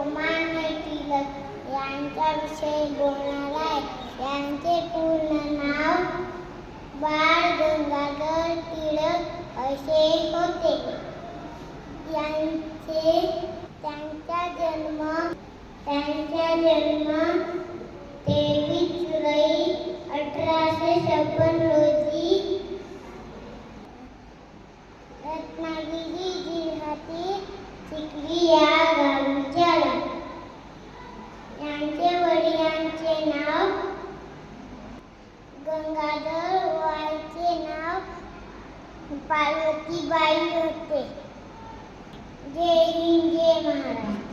लोकमान्य टिळक यांच्याविषयी बोलणार आहे. यांचे पूर्ण नाव बाळ गंगाधर टिळक असे होते. त्यांचा जन्म 23 जुलै 1856 रोजी रत्नागिरी जिल्ह्यातील चिखली या गावी झाला. यांचे वडिलांचे नाव गंगाधर व आईचे नाव पार्वतीबाई होते. जय हिंद, जय महाराष्ट्र.